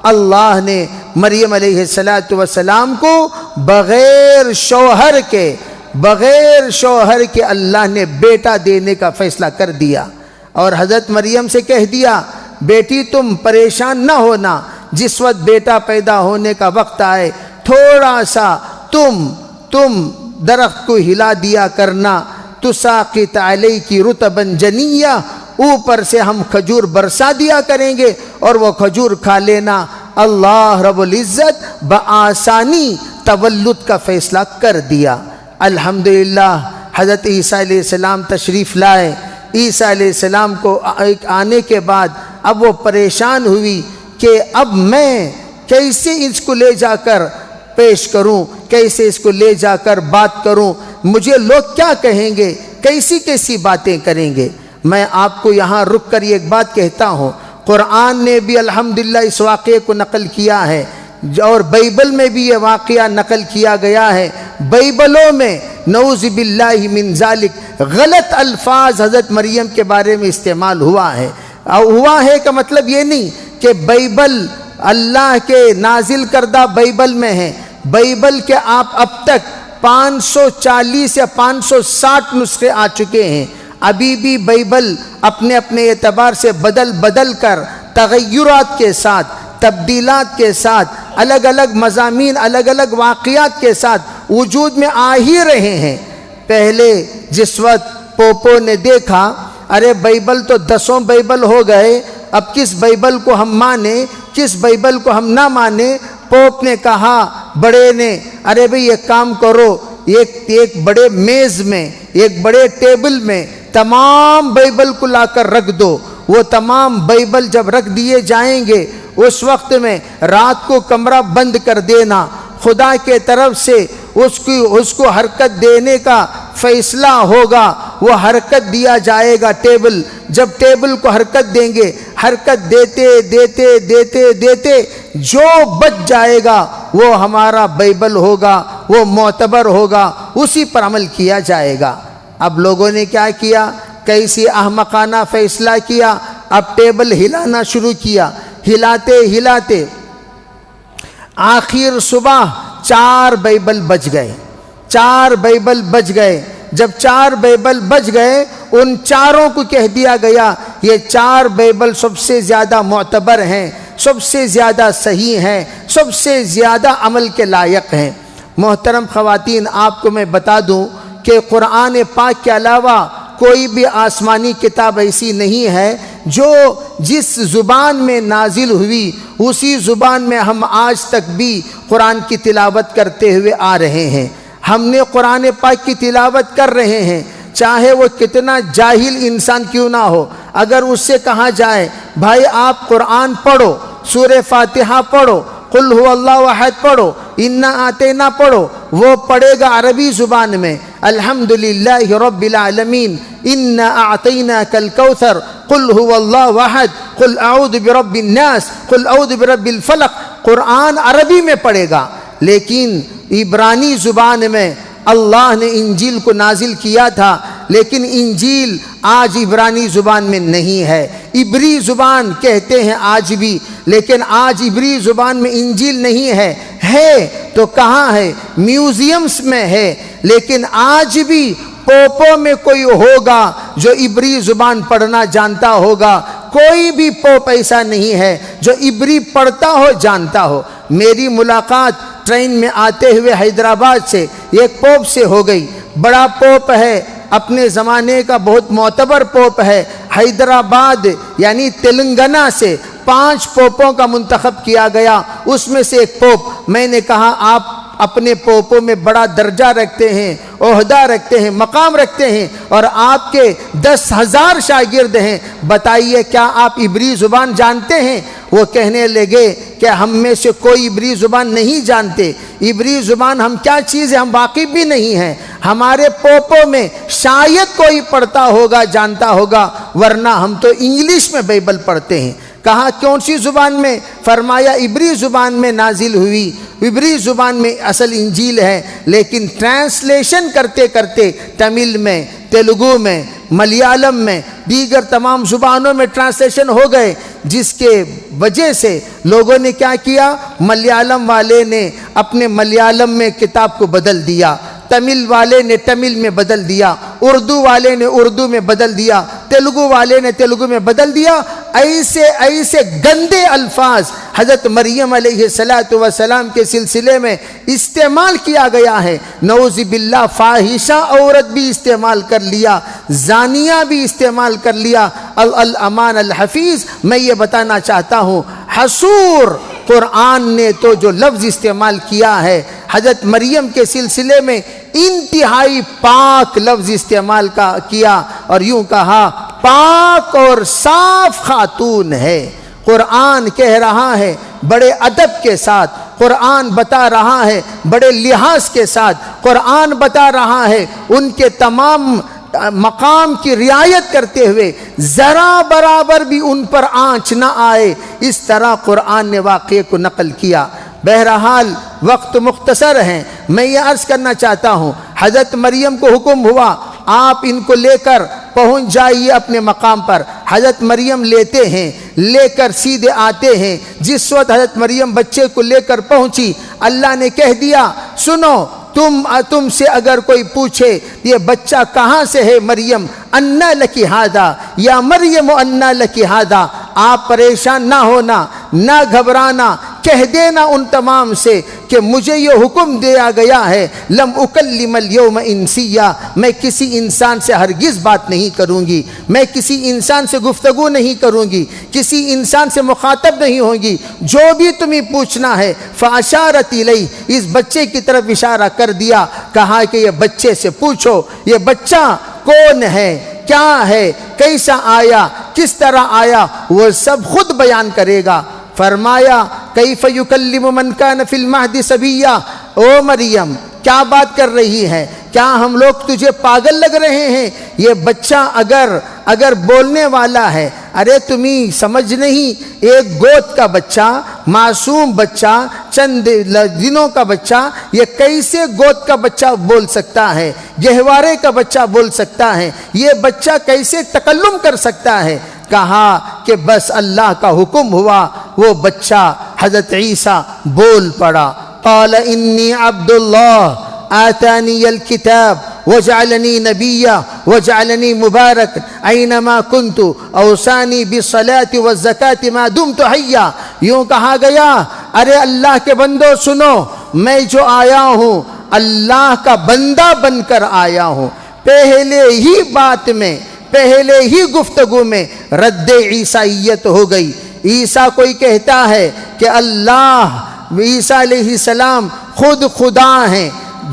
اللہ نے مریم علیہ السلام کو بغیر شوہر کے اللہ نے بیٹا دینے کا فیصلہ کر دیا، اور حضرت مریم سے کہہ دیا بیٹی تم پریشان نہ ہونا، جس وقت بیٹا پیدا ہونے کا وقت آئے تھوڑا سا تم درخت کو ہلا دیا کرنا، تساقط علیک رطبا جنیہ، اوپر سے ہم کھجور برسا دیا کریں گے اور وہ کھجور کھا لینا۔ اللہ رب العزت بآسانی تولد کا فیصلہ کر دیا۔ الحمدللہ حضرت عیسیٰ علیہ السلام تشریف لائے۔ عیسیٰ علیہ السلام کو آنے کے بعد اب وہ پریشان ہوئی کہ اب میں کیسے اس کو لے جا کر پیش کروں، کیسے اس کو لے جا کر بات کروں، مجھے لوگ کیا کہیں گے، کیسی باتیں کریں گے۔ میں آپ کو یہاں رک کر یہ ایک بات کہتا ہوں، قرآن نے بھی الحمدللہ اس واقعے کو نقل کیا ہے، اور بائبل میں بھی یہ واقعہ نقل کیا گیا ہے۔ بائبلوں میں نعوذ باللہ من ذالک غلط الفاظ حضرت مریم کے بارے میں استعمال ہوا ہے کا مطلب یہ نہیں کہ بائبل اللہ کے نازل کردہ بائبل میں ہے۔ بائبل کے اب تک 540 یا 560 نسخے آ چکے ہیں، ابھی بھی بائبل اپنے اعتبار سے بدل کر تغیرات کے ساتھ، تبدیلات کے ساتھ، الگ الگ مضامین، الگ الگ واقعات کے ساتھ وجود میں آ ہی رہے ہیں۔ پہلے جس وقت پوپو نے دیکھا ارے بائبل تو 10 بائبل ہو گئے، اب کس بائبل کو ہم مانیں، کس بائبل کو ہم نہ مانیں، پوپ نے کہا بڑے نے ارے بھئی ایک کام کرو، ایک بڑے میز میں، ایک بڑے ٹیبل میں تمام بائبل کو لا کر رکھ دو۔ وہ تمام بائبل جب رکھ دیے جائیں گے اس وقت میں رات کو کمرہ بند کر دینا، خدا کے طرف سے اس کو حرکت دینے کا فیصلہ ہوگا، وہ حرکت دیا جائے گا۔ ٹیبل جب ٹیبل کو حرکت دیں گے، حرکت دیتے جو بچ جائے گا وہ ہمارا بائبل ہوگا، وہ معتبر ہوگا، اسی پر عمل کیا جائے گا۔ اب لوگوں نے کیا کیا، کیسی احمقانہ فیصلہ کیا، اب ٹیبل ہلانا شروع کیا، ہلاتے آخر صبح 4 بائبل بچ گئے۔ جب 4 بائبل بچ گئے، ان چاروں کو کہہ دیا گیا یہ 4 بائبل سب سے زیادہ معتبر ہیں، سب سے زیادہ صحیح ہیں، سب سے زیادہ عمل کے لائق ہیں۔ محترم خواتین، آپ کو میں بتا دوں کہ قرآن پاک کے علاوہ کوئی بھی آسمانی کتاب ایسی نہیں ہے جو جس زبان میں نازل ہوئی اسی زبان میں ہم آج تک بھی قرآن کی تلاوت کرتے ہوئے آ رہے ہیں۔ ہم نے قرآن پاک کی تلاوت کر رہے ہیں، چاہے وہ کتنا جاہل انسان کیوں نہ ہو۔ اگر اس سے کہا جائے بھائی آپ قرآن پڑھو، سورہ فاتحہ پڑھو، قل هو اللہ احد پڑھو، انا آتینا پڑھو، وہ پڑھے گا عربی زبان میں الحمدللہ رب العالمین، انا اعطیناک الکوثر، قل هو اللہ احد، قل اعوذ برب الناس، قل اعوذ برب الفلق، قرآن عربی میں پڑھے گا۔ لیکن عبرانی زبان میں اللہ نے انجیل کو نازل کیا تھا، لیکن انجیل آج عبرانی زبان میں نہیں ہے، عبری زبان کہتے ہیں آج بھی، لیکن آج عبری زبان میں انجیل نہیں ہے تو کہاں ہے؟ میوزیمز میں ہے۔ لیکن آج بھی پوپوں میں کوئی ہوگا جو عبری زبان پڑھنا جانتا ہوگا، کوئی بھی پوپ ایسا نہیں ہے جو عبری پڑھتا ہو جانتا ہو۔ میری ملاقات ٹرین میں آتے ہوئے حیدرآباد سے ایک پوپ سے ہو گئی، بڑا پوپ ہے، اپنے زمانے کا بہت معتبر پوپ ہے۔ حیدرآباد یعنی تلنگانہ سے 5 پوپوں کا منتخب کیا گیا، اس میں سے ایک پوپ۔ میں نے کہا آپ اپنے پوپوں میں بڑا درجہ رکھتے ہیں، عہدہ رکھتے ہیں، مقام رکھتے ہیں، اور آپ کے 10,000 شاگرد ہیں، بتائیے کیا آپ عبری زبان جانتے ہیں؟ وہ کہنے لگے کہ ہم میں سے کوئی عبری زبان نہیں جانتے، عبری زبان ہم کیا چیز ہے ہم واقف بھی نہیں ہیں، ہمارے پوپوں میں شاید کوئی پڑھتا ہوگا جانتا ہوگا، ورنہ ہم تو انگلش میں بائبل پڑھتے ہیں۔ کہا کون سی زبان میں؟ فرمایا عبری زبان میں نازل ہوئی، عبری زبان میں اصل انجیل ہے، لیکن ٹرانسلیشن کرتے کرتے تمل میں، تیلگو میں، ملیالم میں، دیگر تمام زبانوں میں ٹرانسلیشن ہو گئے، جس کے وجہ سے لوگوں نے کیا کیا، ملیالم والے نے اپنے ملیالم میں کتاب کو بدل دیا، تمل والے نے تمل میں بدل دیا، اردو والے نے اردو میں بدل دیا، تیلگو والے نے تیلگو میں بدل دیا۔ ایسے ایسے گندے الفاظ حضرت مریم علیہ السلام کے سلسلے میں استعمال کیا گیا ہے، نعوذ باللہ فاحشہ عورت بھی استعمال کر لیا، زانیہ بھی استعمال کر لیا۔ الامان الحفیظ، میں یہ بتانا چاہتا ہوں، حصور قرآن نے تو جو لفظ استعمال کیا ہے حضرت مریم کے سلسلے میں انتہائی پاک لفظ استعمال کیا اور یوں کہا پاک اور صاف خاتون ہے۔ قرآن کہہ رہا ہے بڑے ادب کے ساتھ، قرآن بتا رہا ہے بڑے لحاظ کے ساتھ، قرآن بتا رہا ہے ان کے تمام مقام کی رعایت کرتے ہوئے ذرا برابر بھی ان پر آنچ نہ آئے، اس طرح قرآن نے واقعے کو نقل کیا۔ بہرحال وقت مختصر ہے، میں یہ عرض کرنا چاہتا ہوں، حضرت مریم کو حکم ہوا آپ ان کو لے کر پہنچ جائیے اپنے مقام پر۔ حضرت مریم لیتے ہیں، لے کر سیدھے آتے ہیں۔ جس وقت حضرت مریم بچے کو لے کر پہنچی، اللہ نے کہہ دیا سنو، تم سے اگر کوئی پوچھے یہ بچہ کہاں سے ہے مریم، انا لکی ھذا یا مریم انا لکی ھذا، آپ پریشان نہ ہونا، نہ گھبرانا، کہہ دینا ان تمام سے کہ مجھے یہ حکم دیا گیا ہے لم اکلم اليوم انسیا، میں کسی انسان سے ہرگز بات نہیں کروں گی، میں کسی انسان سے گفتگو نہیں کروں گی، کسی انسان سے مخاطب نہیں ہوں گی، جو بھی تمہیں پوچھنا ہے فاشارت الیہ، اس بچے کی طرف اشارہ کر دیا، کہا کہ یہ بچے سے پوچھو یہ بچہ کون ہے، کیا ہے، کیسا آیا، کس طرح آیا، وہ سب خود بیان کرے گا۔ فرمایا کیف یکلم من کان فی المہد صبیا، او مریم کیا بات کر رہی ہے، کیا ہم لوگ تجھے پاگل لگ رہے ہیں؟ یہ بچہ اگر بولنے والا ہے، ارے تمہیں سمجھ نہیں، ایک گود کا بچہ، معصوم بچہ، چند دنوں کا بچہ، یہ کیسے گود کا بچہ بول سکتا ہے، گہوارے کا بچہ بول سکتا ہے، یہ بچہ کیسے تکلم کر سکتا ہے؟ کہا کہ بس اللہ کا حکم ہوا، وہ بچہ حضرت عیسیٰ بول پڑا، قال انی عبد اللہ آتانی الکتاب وجعلنی نبیا وجعلنی مبارک اینما کنت اوصانی بالصلاة والزکاة ما دمت حیا۔ یوں کہا گیا ارے اللہ کے بندو سنو، میں جو آیا ہوں اللہ کا بندہ بن کر آیا ہوں۔ پہلے ہی بات میں، پہلے ہی گفتگو میں رد عیسائیت ہو گئی۔ عیسیٰ کوئی کہتا ہے کہ اللہ، عیسیٰ علیہ السلام خود خدا ہیں،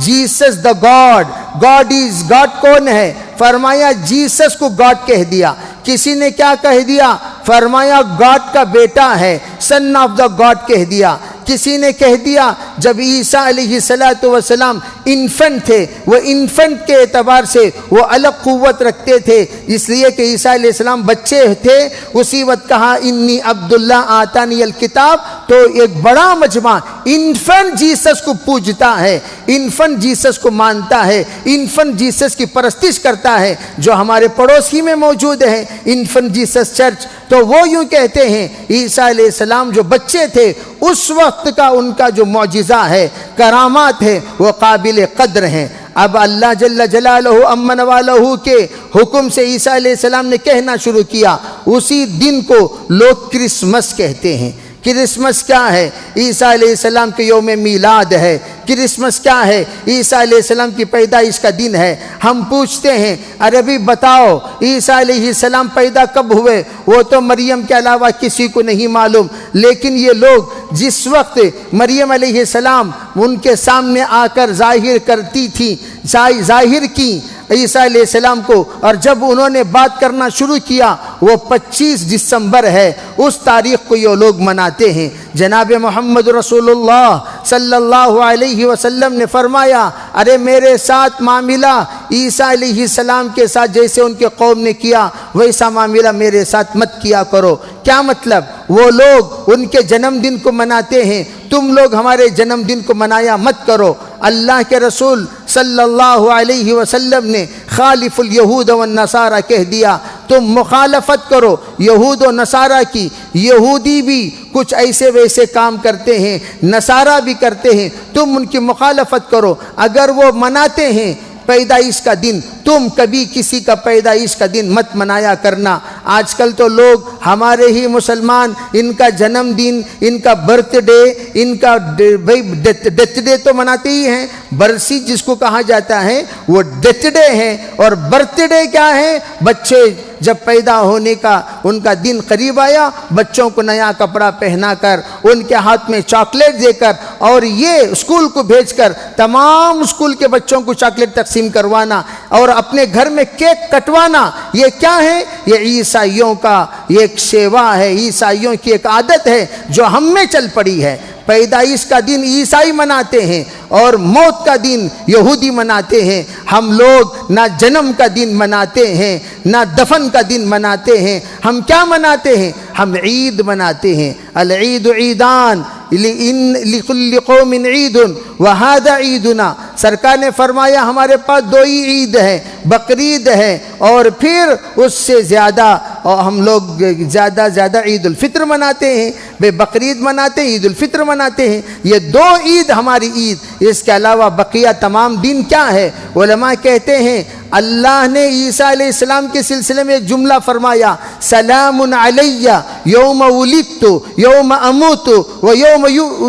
Jesus the God, God is God کون ہے؟ فرمایا جیسس کو گاڈ کہہ دیا۔ کسی نے کیا کہہ دیا؟ فرمایا گاڈ کا بیٹا ہے، سن آف دا گاڈ کہہ دیا۔ کسی نے کہہ دیا جب عیسیٰ علیہ السلام انفنٹ تھے، وہ انفنٹ کے اعتبار سے وہ الگ قوت رکھتے تھے، اس لیے کہ عیسیٰ علیہ السلام بچے تھے، اسی وقت کہا انی عبداللہ آتانی الکتاب، تو ایک بڑا مجمع انفنٹ جیسس کو پوجتا ہے، انفنٹ جیسس کو مانتا ہے، انفنٹ جیسس کی پرستش کرتا ہے، جو ہمارے پڑوس ہی میں موجود ہے انفنٹ جیسس چرچ۔ تو وہ یوں کہتے ہیں عیسیٰ علیہ السلام جو بچے تھے اس وقت کا ان کا جو معجزہ ہے، کرامات ہے، وہ قابل قدر ہیں۔ اب اللہ جل جلالہ امن والہ کے حکم سے عیسیٰ علیہ السلام نے کہنا شروع کیا۔ اسی دن کو لوگ کرسمس کہتے ہیں۔ کرسمس کیا ہے؟ عیسیٰ علیہ السلام کے یوم میلاد ہے۔ کرسمس کیا ہے؟ عیسیٰ علیہ السلام کی پیدائش کا دن ہے۔ ہم پوچھتے ہیں عربی بتاؤ عیسیٰ علیہ السلام پیدا کب ہوئے؟ وہ تو مریم کے علاوہ کسی کو نہیں معلوم، لیکن یہ لوگ جس وقت مریم علیہ السلام ان کے سامنے آ کر ظاہر کرتی تھی، ظاہر کی عیسیٰ علیہ السلام کو، اور جب انہوں نے بات کرنا شروع کیا وہ 25 دسمبر ہے، اس تاریخ کو یہ لوگ مناتے ہیں۔ جناب محمد رسول اللہ صلی اللہ علیہ وسلم نے فرمایا ارے میرے ساتھ معاملہ عیسیٰ علیہ السلام کے ساتھ جیسے ان کے قوم نے کیا ویسا معاملہ میرے ساتھ مت کیا کرو۔ کیا مطلب؟ وہ لوگ ان کے جنم دن کو مناتے ہیں، تم لوگ ہمارے جنم دن کو منایا مت کرو۔ اللہ کے رسول صلی اللہ علیہ وسلم نے خالف الیہود والنصارى کہہ دیا، تم مخالفت کرو یہود و نصارہ کی. یہودی بھی کچھ ایسے ویسے کام کرتے ہیں، نصارہ بھی کرتے ہیں، تم ان کی مخالفت کرو. اگر وہ مناتے ہیں پیدائش کا دن، تم کبھی کسی کا پیدائش کا دن مت منایا کرنا. آج کل تو لوگ ہمارے ہی مسلمان ان کا جنم دن، ان کا برتھ ڈے، ان کا ڈیتھ ڈے تو مناتے ہی ہیں. برسی جس کو کہا جاتا ہے وہ ڈیتھ ڈے ہے. اور برتھ ڈے کیا ہے؟ بچے جب پیدا ہونے کا ان کا دن قریب آیا، بچوں کو نیا کپڑا پہنا کر، ان کے ہاتھ میں چاکلیٹ دے کر، اور یہ اسکول کو بھیج کر تمام اسکول کے بچوں کو چاکلیٹ تقسیم کروانا اور اپنے گھر میں کیک کٹوانا، یہ کیا ہے؟ یہ عیسائیوں کا یہ ایک سیوا ہے، عیسائیوں کی ایک عادت ہے جو ہم میں چل پڑی ہے. پیدائش کا دن عیسائی مناتے ہیں اور موت کا دن یہودی مناتے ہیں. ہم لوگ نہ جنم کا دن مناتے ہیں نہ دفن کا دن مناتے ہیں. ہم کیا مناتے ہیں؟ ہم عید مناتے ہیں. العید عیدان لکل قوم عید وہذا عیدنا. سرکار نے فرمایا ہمارے پاس دو ہی عید ہے، بقرعید ہے اور پھر اس سے زیادہ، اور ہم لوگ زیادہ عید الفطر مناتے ہیں. بقرعید مناتے ہیں، عید الفطر مناتے ہیں. یہ دو عید ہماری عید. اس کے علاوہ بقیہ تمام دن کیا ہے؟ علماء کہتے ہیں اللہ نے عیسیٰ علیہ السلام کے سلسلے میں ایک جملہ فرمایا، سلام علی یوم ولدت یوم اموت و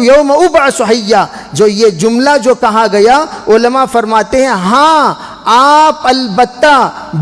یوم ابعث حیا. جو یہ جملہ جو کہا گیا، علماء فرماتے ہیں ہاں آپ البتہ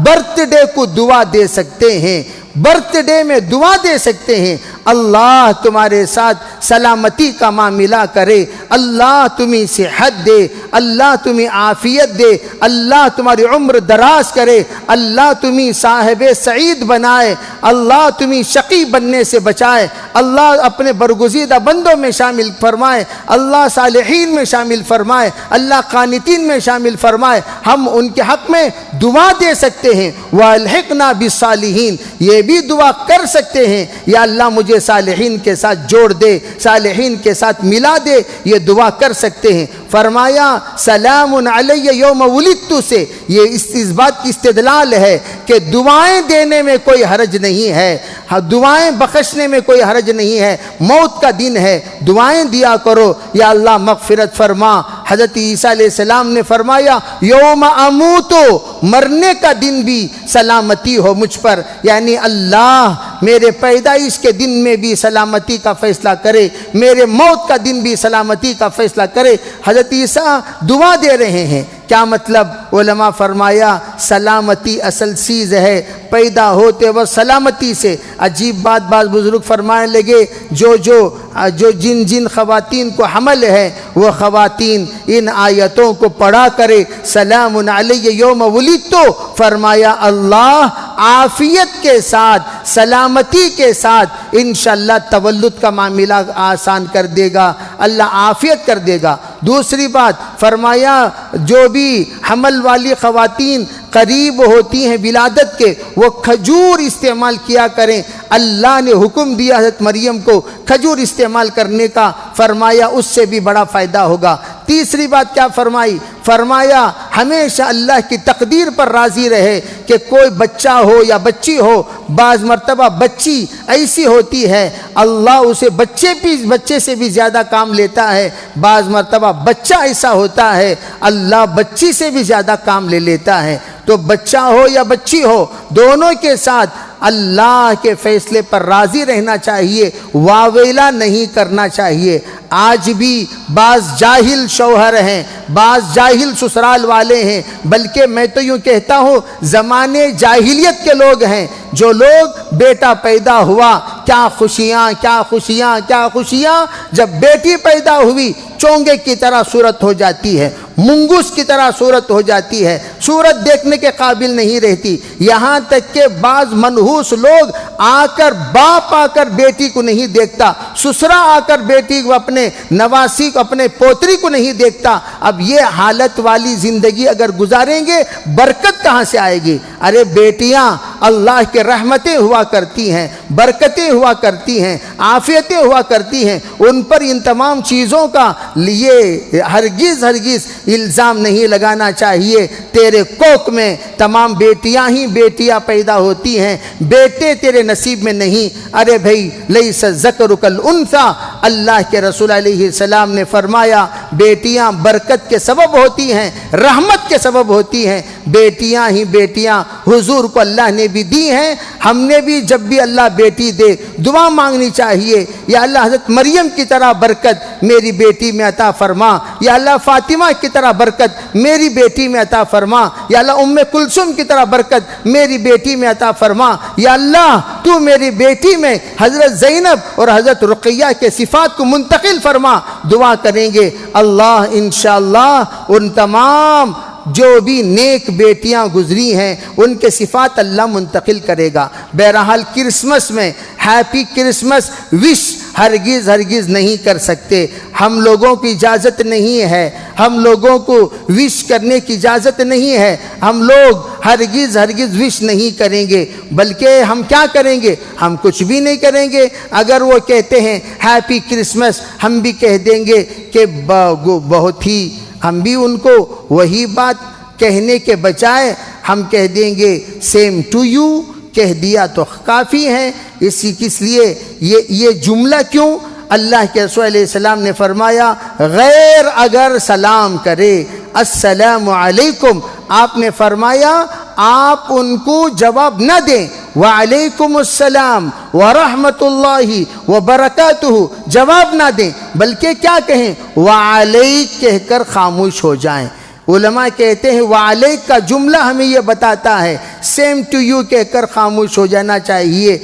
برتھ ڈے کو دعا دے سکتے ہیں، برتھ ڈے میں دعا دے سکتے ہیں، اللہ تمہارے ساتھ سلامتی کا معاملہ کرے، اللہ تمہیں صحت دے، اللہ تمہیں عافیت دے، اللہ تمہاری عمر دراز کرے، اللہ تمہیں صاحب سعید بنائے، اللہ تمہیں شقی بننے سے بچائے، اللہ اپنے برگزیدہ بندوں میں شامل فرمائے، اللہ صالحین میں شامل فرمائے، اللہ قانتین میں شامل فرمائے. ہم ان کے حق میں دعا دے سکتے ہیں. وَأَلْحِقْنَا بِالصَّالِحِينَ، یہ بھی دعا کر سکتے ہیں، یا اللہ مجھے صالحین کے ساتھ جوڑ دے، صالحین کے ساتھ ملا دے. یہ دعا کر سکتے ہیں. فرمایا سلام علی یوم ولدت سے یہ اس بات کی استدلال ہے کہ دعائیں دینے میں کوئی حرج نہیں ہے، دعائیں بخشنے میں کوئی حرج نہیں ہے. موت کا دن ہے، دعائیں دیا کرو، یا اللہ مغفرت فرما. حضرت عیسیٰ علیہ السلام نے فرمایا یوم اموتو، مرنے کا دن بھی سلامتی ہو مجھ پر، یعنی اللہ میرے پیدائش کے دن میں بھی سلامتی کا فیصلہ کرے، میرے موت کا دن بھی سلامتی کا فیصلہ کرے. حضرت عیسیٰ دعا دے رہے ہیں. کیا مطلب؟ علماء فرمایا سلامتی اصل چیز ہے، پیدا ہوتے وہ سلامتی سے. عجیب بات بعض بزرگ فرمانے لگے، جو جن خواتین کو حمل ہے وہ خواتین ان آیتوں کو پڑھا کرے، سلام علی یوم ولدت. فرمایا اللہ عافیت کے ساتھ، سلامتی کے ساتھ انشاءاللہ تولد کا معاملہ آسان کر دے گا، اللہ عافیت کر دے گا. دوسری بات فرمایا جو بھی حمل والی خواتین قریب ہوتی ہیں ولادت کے، وہ کھجور استعمال کیا کریں. اللہ نے حکم دیا حضرت مریم کو کھجور استعمال کرنے کا، فرمایا اس سے بھی بڑا فائدہ ہوگا. تیسری بات کیا فرمائی؟ فرمایا ہمیشہ اللہ کی تقدیر پر راضی رہے کہ کوئی بچہ ہو یا بچی ہو. بعض مرتبہ بچی ایسی ہوتی ہے اللہ اسے بچے سے بھی زیادہ کام لیتا ہے، بعض مرتبہ بچہ ایسا ہوتا ہے اللہ بچی سے بھی زیادہ کام لے لیتا ہے. تو بچہ ہو یا بچی ہو، دونوں کے ساتھ اللہ کے فیصلے پر راضی رہنا چاہیے، واویلا نہیں کرنا چاہیے. آج بھی بعض جاہل شوہر ہیں، بعض جاہل سسرال والے ہیں، بلکہ میں تو یوں کہتا ہوں زمانے جاہلیت کے لوگ ہیں، جو لوگ بیٹا پیدا ہوا کیا خوشیاں کیا خوشیاں کیا خوشیاں، جب بیٹی پیدا ہوئی چونگے کی طرح صورت ہو جاتی ہے، منگوس کی طرح صورت ہو جاتی ہے، صورت دیکھنے کے قابل نہیں رہتی. یہاں تک کہ بعض منحوس لوگ باپ آ کر بیٹی کو نہیں دیکھتا، سسرا آ کر بیٹی کو، اپنے نواسی کو، اپنے پوتری کو نہیں دیکھتا. اب یہ حالت والی زندگی اگر گزاریں گے برکت کہاں سے آئے گی؟ ارے بیٹیاں اللہ کے رحمتیں ہوا کرتی ہیں، برکتیں ہوا کرتی ہیں، عافیتیں ہوا کرتی ہیں، ان پر ان تمام چیزوں کا لیے ہرگز الزام نہیں لگانا چاہیے۔ تیرے کوکھ میں تمام بیٹیاں ہی بیٹیاں پیدا ہوتی ہیں، بیٹے تیرے نصیب میں نہیں۔ ارے بھائی، لیس الذکر کالانثیٰ، اللہ کے رسول علیہ السلام نے فرمایا بیٹیاں برکت کے سبب ہوتی ہیں، رحمت کے سبب ہوتی ہیں۔ بیٹیاں ہی بیٹیاں حضور کو اللہ نے بھی دی ہیں۔ ہم نے بھی جب بھی اللہ بیٹی دے دعا مانگنی چاہیے، یا اللہ حضرت مریم کی طرح برکت میری بیٹی میں عطا فرما، یا اللہ فاطمہ کی طرح برکت میری بیٹی میں عطا فرما، یا اللہ ام کلثوم کی طرح برکت میری بیٹی میں عطا فرما، یا اللہ تو میری بیٹی میں حضرت زینب اور حضرت رقیہ کے صفات کو منتقل فرما۔ دعا کریں گے، اللہ انشاءاللہ ان تمام جو بھی نیک بیٹیاں گزری ہیں ان کے صفات اللہ منتقل کرے گا۔ بہرحال کرسمس میں ہیپی کرسمس وش ہرگز نہیں کر سکتے، ہم لوگوں کی اجازت نہیں ہے، ہم لوگوں کو وش کرنے کی اجازت نہیں ہے، ہم لوگ ہرگز وش نہیں کریں گے، بلکہ ہم کیا کریں گے؟ ہم کچھ بھی نہیں کریں گے۔ اگر وہ کہتے ہیں ہیپی کرسمس، ہم بھی کہہ دیں گے کہ بہت ہی، ہم بھی ان کو وہی بات کہنے کے بجائے ہم کہہ دیں گے سیم ٹو یو، کہہ دیا تو کافی ہے۔ کس لیے یہ جملہ کیوں؟ اللہ کے رسول علیہ السلام نے فرمایا غیر اگر سلام کرے السلام علیکم، آپ نے فرمایا آپ ان کو جواب نہ دیں، وعلیکم السلام ورحمت اللہ وبرکاتہ، جواب نہ دیں، بلکہ کیا کہیں؟ وعلیک کہہ کر خاموش ہو جائیں۔ علماء کہتے ہیں وعلیک کا جملہ ہمیں یہ بتاتا ہے سیم ٹو یو کہہ کر خاموش ہو جانا چاہیے۔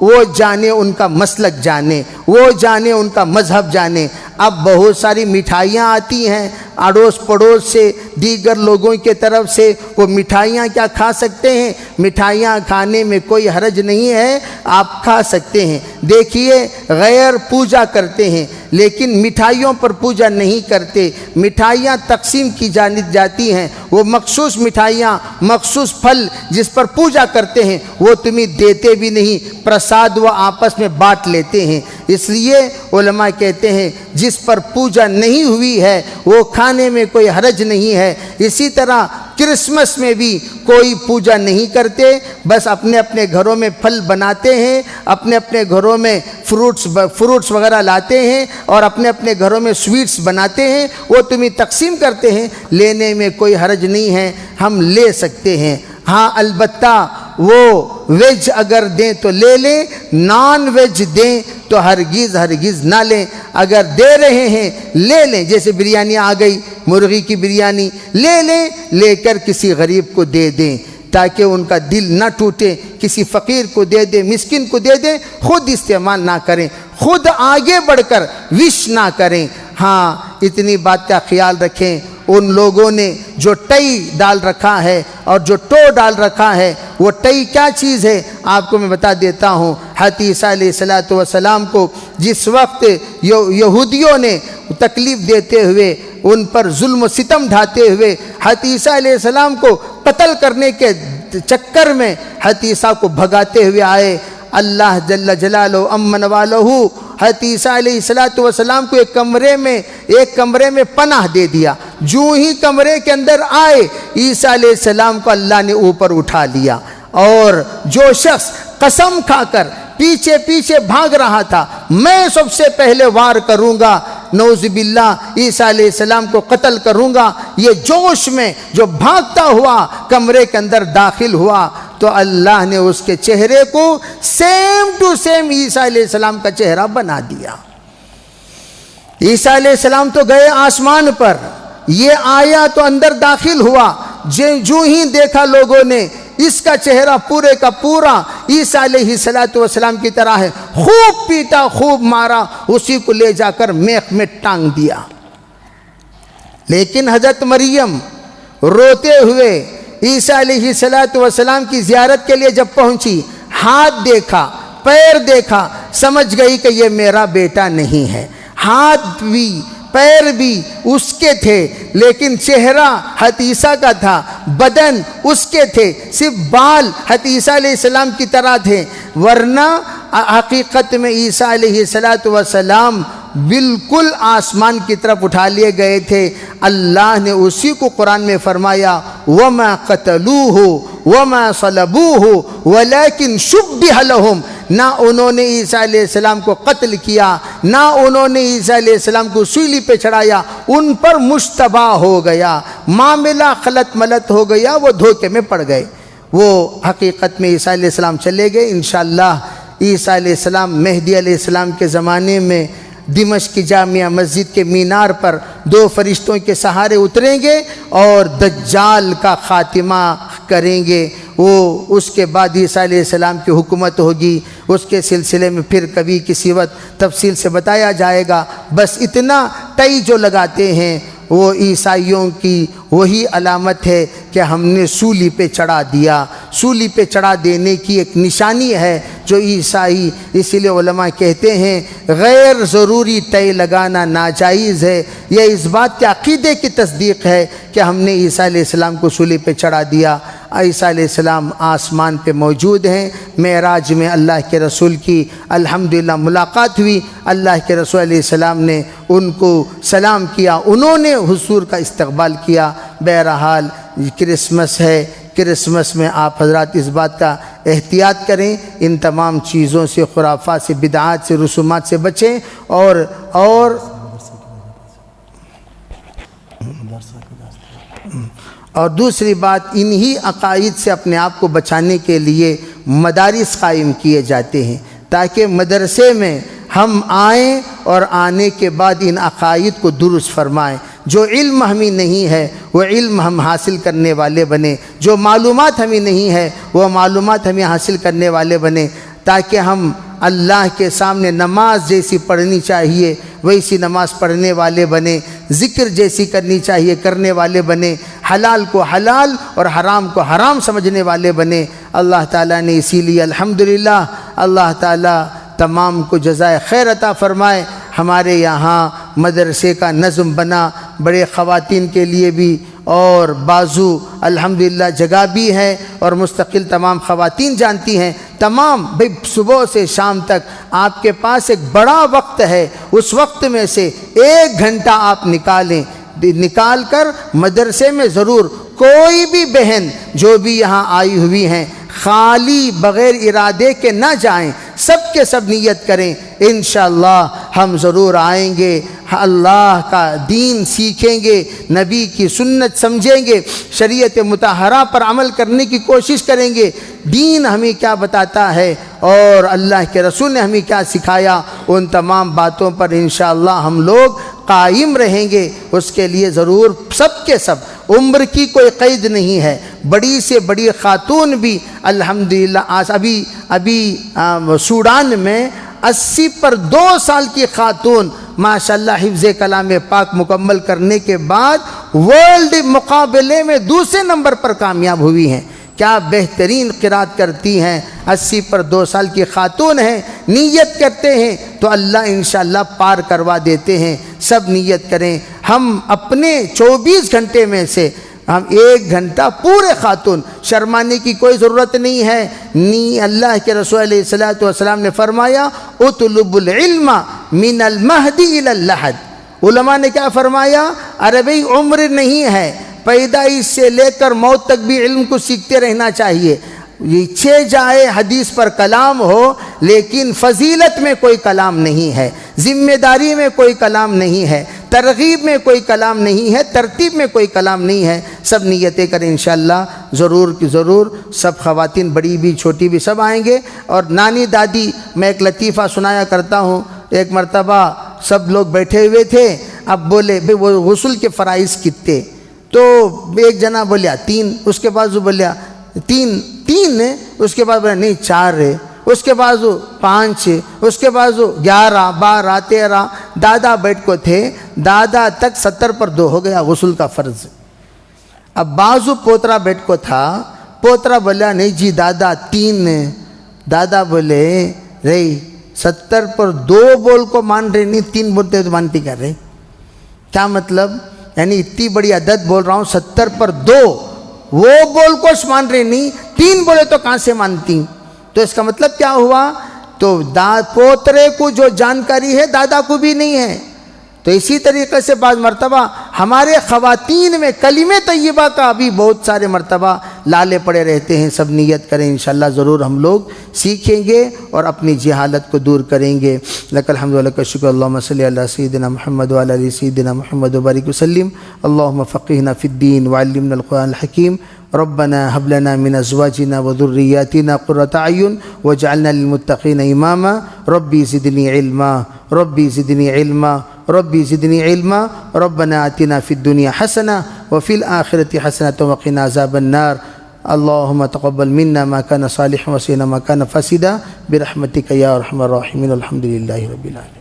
وہ جانے ان کا مسلک جانے، وہ جانے ان کا مذہب جانے۔ اب بہت ساری مٹھائیاں آتی ہیں اڑوس پڑوس سے، دیگر لوگوں کے طرف سے، وہ مٹھائیاں کیا کھا سکتے ہیں؟ مٹھائیاں کھانے میں کوئی حرج نہیں ہے، آپ کھا سکتے ہیں۔ دیکھیے غیر پوجا کرتے ہیں لیکن مٹھائیوں پر پوجا نہیں کرتے، مٹھائیاں تقسیم کی جاتی ہیں، وہ مخصوص مٹھائیاں، مخصوص پھل جس پر پوجا کرتے ہیں وہ تمہیں دیتے بھی نہیں، پرساد وہ آپس میں بانٹ لیتے ہیں۔ اس لیے علماء کہتے ہیں جس پر پوجا نہیں ہوئی ہے وہ کھانے میں کوئی حرج نہیں ہے۔ اسی طرح کرسمس میں بھی کوئی پوجا نہیں کرتے، بس اپنے اپنے گھروں میں پھل بناتے ہیں، اپنے اپنے گھروں میں فروٹس وغیرہ لاتے ہیں اور اپنے اپنے گھروں میں سویٹس بناتے ہیں، وہ تمہیں تقسیم کرتے ہیں، لینے میں کوئی حرج نہیں ہے، ہم لے سکتے ہیں۔ ہاں البتہ وہ ویج اگر دیں تو لے لیں، نان ویج دیں تو ہرگز نہ لیں۔ اگر دے رہے ہیں لے لیں، جیسے بریانی آ گئی، مرغی کی بریانی لے لیں، لے کر کسی غریب کو دے دیں تاکہ ان کا دل نہ ٹوٹے، کسی فقیر کو دے دیں، مسکین کو دے دیں، خود استعمال نہ کریں، خود آگے بڑھ کر وش نہ کریں۔ ہاں اتنی بات کا خیال رکھیں، ان لوگوں نے جو ٹئی ڈال رکھا ہے اور جو ٹو ڈال رکھا ہے، وہ ٹئی کیا چیز ہے آپ کو میں بتا دیتا ہوں۔ حضرت عیسیٰ علیہ السلام کو جس وقت یہودیوں نے تکلیف دیتے ہوئے، ان پر ظلم و ستم ڈھاتے ہوئے، حضرت عیسیٰ علیہ السلام کو قتل کرنے کے چکر میں حضرت عیسیٰ کو بھگاتے ہوئے آئے، اللہ جل جلالہ امن والہ حضرت عیسیٰ علیہ السلام کو ایک کمرے میں پناہ دے دیا۔ جو ہی کمرے کے اندر آئے، عیسیٰ علیہ السلام کو اللہ نے اوپر اٹھا لیا، اور جو شخص قسم کھا کر پیچھے بھاگ رہا تھا میں سب سے پہلے وار کروں گا، نعوذ باللہ عیسیٰ علیہ السلام کو قتل کروں گا، یہ جوش میں جو بھاگتا ہوا کمرے کے اندر داخل ہوا تو اللہ نے اس کے چہرے کو سیم ٹو سیم عیسیٰ علیہ السلام کا چہرہ بنا دیا۔ عیسیٰ علیہ السلام تو گئے آسمان پر، یہ آیا تو اندر داخل ہوا، جو ہی دیکھا لوگوں نے اس کا چہرہ پورے کا پورا عیسیٰ علیہ السلام کی طرح ہے، خوب پیٹا، خوب مارا، اسی کو لے جا کر میخ میں ٹانگ دیا۔ لیکن حضرت مریم روتے ہوئے عیسیٰ علیہ السلام کی زیارت کے لیے جب پہنچی، ہاتھ دیکھا، پیر دیکھا، سمجھ گئی کہ یہ میرا بیٹا نہیں ہے، ہاتھ بھی پیر بھی اس کے تھے لیکن چہرہ حضرت عیسیٰ کا تھا، بدن اس کے تھے، صرف بال حضرت عیسیٰ علیہ السلام کی طرح تھے، ورنہ حقیقت میں عیسیٰ علیہ السلام بالکل آسمان کی طرف اٹھا لیے گئے تھے۔ اللہ نے اسی کو قرآن میں فرمایا وَمَا قَتَلُوهُ وَمَا صَلَبُوهُ وَلَكِنْ شُبِّهَ لَهُمْ، نہ انہوں نے عیسیٰ علیہ السلام کو قتل کیا، نہ انہوں نے عیسیٰ علیہ السلام کو سولی پہ چڑھایا، ان پر مشتبہ ہو گیا، معاملہ خلط ملط ہو گیا، وہ دھوکے میں پڑ گئے۔ وہ حقیقت میں عیسیٰ علیہ السلام چلے گئے۔ انشاءاللہ عیسیٰ علیہ السلام مہدی علیہ السلام کے زمانے میں دمشق کی جامعہ مسجد کے مینار پر 2 فرشتوں کے سہارے اتریں گے اور دجال کا خاتمہ کریں گے۔ وہ اس کے بعد عیسیٰ علیہ السلام کی حکومت ہوگی، اس کے سلسلے میں پھر کبھی کسی وقت تفصیل سے بتایا جائے گا۔ بس اتنا ٹئی جو لگاتے ہیں وہ عیسائیوں کی وہی علامت ہے کہ ہم نے سولی پہ چڑھا دیا۔ سولی پہ چڑھا دینے کی ایک نشانی ہے جو عیسائی، اسی لیے علماء کہتے ہیں غیر ضروری ٹئی لگانا ناجائز ہے۔ یہ اس بات کے عقیدے کی تصدیق ہے کہ ہم نے عیسیٰ علیہ السلام کو سولی پہ چڑھا دیا۔ عیسیٰ علیہ السلام آسمان پہ موجود ہیں۔ معراج میں اللہ کے رسول کی الحمدللہ ملاقات ہوئی، اللہ کے رسول علیہ السلام نے ان کو سلام کیا، انہوں نے حضور کا استقبال کیا۔ بہرحال کرسمس ہے، کرسمس میں آپ حضرات اس بات کا احتیاط کریں، ان تمام چیزوں سے، خرافات سے، بدعات سے، رسومات سے بچیں، اور دوسری بات انہی عقائد سے اپنے آپ کو بچانے کے لیے مدارس قائم کیے جاتے ہیں تاکہ مدرسے میں ہم آئیں اور آنے کے بعد ان عقائد کو درست فرمائیں۔ جو علم ہمیں نہیں ہے وہ علم ہم حاصل کرنے والے بنیں، جو معلومات ہمیں نہیں ہے وہ معلومات ہمیں حاصل کرنے والے بنیں، تاکہ ہم اللہ کے سامنے نماز جیسی پڑھنی چاہیے ویسی نماز پڑھنے والے بنیں، ذکر جیسی کرنی چاہیے کرنے والے بنیں، حلال کو حلال اور حرام کو حرام سمجھنے والے بنیں۔ اللہ تعالیٰ نے اسی لیے الحمدللہ اللہ تعالیٰ تمام کو جزائے خیر عطا فرمائے۔ ہمارے یہاں مدرسے کا نظم بنا، بڑے خواتین کے لیے بھی اور بازو الحمدللہ جگہ بھی ہے، اور مستقل تمام خواتین جانتی ہیں، تمام بھئی صبح سے شام تک آپ کے پاس ایک بڑا وقت ہے، اس وقت میں سے 1 گھنٹہ آپ نکال کر مدرسے میں ضرور کوئی بھی بہن جو بھی یہاں آئی ہوئی ہیں خالی بغیر ارادے کے نہ جائیں، سب کے سب نیت کریں، انشاءاللہ ہم ضرور آئیں گے، اللہ کا دین سیکھیں گے، نبی کی سنت سمجھیں گے، شریعت مطہرہ پر عمل کرنے کی کوشش کریں گے، دین ہمیں کیا بتاتا ہے اور اللہ کے رسول نے ہمیں کیا سکھایا، ان تمام باتوں پر انشاءاللہ ہم لوگ قائم رہیں گے۔ اس کے لیے ضرور سب کے سب، عمر کی کوئی قید نہیں ہے، بڑی سے بڑی خاتون بھی الحمدللہ ابھی سوڈان میں 80 پر 2 سال کی خاتون ماشاءاللہ حفظ کلام پاک مکمل کرنے کے بعد ورلڈ مقابلے میں دوسرے نمبر پر کامیاب ہوئی ہیں۔ کیا بہترین قرات کرتی ہیں، 80 پر 2 سال کی خاتون ہیں، نیت کرتے ہیں تو اللہ انشاءاللہ پار کروا دیتے ہیں۔ سب نیت کریں، ہم اپنے 24 گھنٹے میں سے ہم 1 گھنٹہ پورے خاتون، شرمانے کی کوئی ضرورت نہیں ہے۔ اللہ کے رسول علیہ السلام نے فرمایا اطلب العلم من المہدی الی اللحد۔ علماء نے کیا فرمایا؟ ارے بھئی عمر نہیں ہے، پیدائش سے لے کر موت تک بھی علم کو سیکھتے رہنا چاہیے۔ یہ جائے حدیث پر کلام ہو لیکن فضیلت میں کوئی کلام نہیں ہے، ذمہ داری میں کوئی کلام نہیں ہے، ترغیب میں کوئی کلام نہیں ہے، ترتیب میں کوئی کلام نہیں ہے۔ سب نیتیں کریں انشاءاللہ، ضرور کی ضرور سب خواتین بڑی بھی چھوٹی بھی سب آئیں گے۔ اور نانی دادی، میں ایک لطیفہ سنایا کرتا ہوں، ایک مرتبہ سب لوگ بیٹھے ہوئے تھے، اب بولے بھئی وہ غسل کے فرائض کتنے؟ تو ایک جنا بولیا 3، اس کے بعد وہ بولیا 3 ہے، اس کے بعد بولیا نہیں 4 ہے، اس کے بعد 5 ہے، اس کے بعد 11 12 13۔ دادا بیٹھ کو تھے، دادا تک 70 پر 2 ہو گیا غسل کا فرض۔ اب بازو پوترا بیٹھ کو تھا، پوترا بولیا نہیں جی دادا 3 ہے۔ دادا بولے رہی 70 پر 2 بول کو مان رہے نہیں 3 بولتے تو مانتی کر رہے۔ کیا مطلب؟ یعنی اتنی بڑی عدد بول رہا ہوں 70 پر 2 وہ بول کوش مان رہے نہیں، 3 بولے تو کہاں سے مانتی؟ تو اس کا مطلب کیا ہوا؟ تو پوترے کو جو جانکاری ہے دادا کو بھی نہیں ہے. تو اسی طریقے سے بعض مرتبہ ہمارے خواتین میں کلمہ طیبہ کا ابھی بہت سارے مرتبہ لالے پڑے رہتے ہیں. سب نیت کریں، انشاءاللہ ضرور ہم لوگ سیکھیں گے اور اپنی جہالت کو دور کریں گے. لک الحمد و لک الشکر، اللہم صلی علی سیدنا محمد وعلی آل سیدنا محمد وبارک وسلم. اللہم فقہنا فی الدین وعلمنا القرآن الحکیم. ربنا هب لنا من ازواجنا وذرياتنا قرة اعين واجعلنا للمتقين اماما. ربي زدني علما، ربي زدني علما، ربي زدني علما. ربنا آتنا في الدنيا حسنة وفي الآخرة حسنة وقنا عذاب النار. اللهم تقبل منا ما كان صالحا وسينا ما كان فاسدا برحمتك يا ارحم الراحمين. الحمد لله رب العالمين.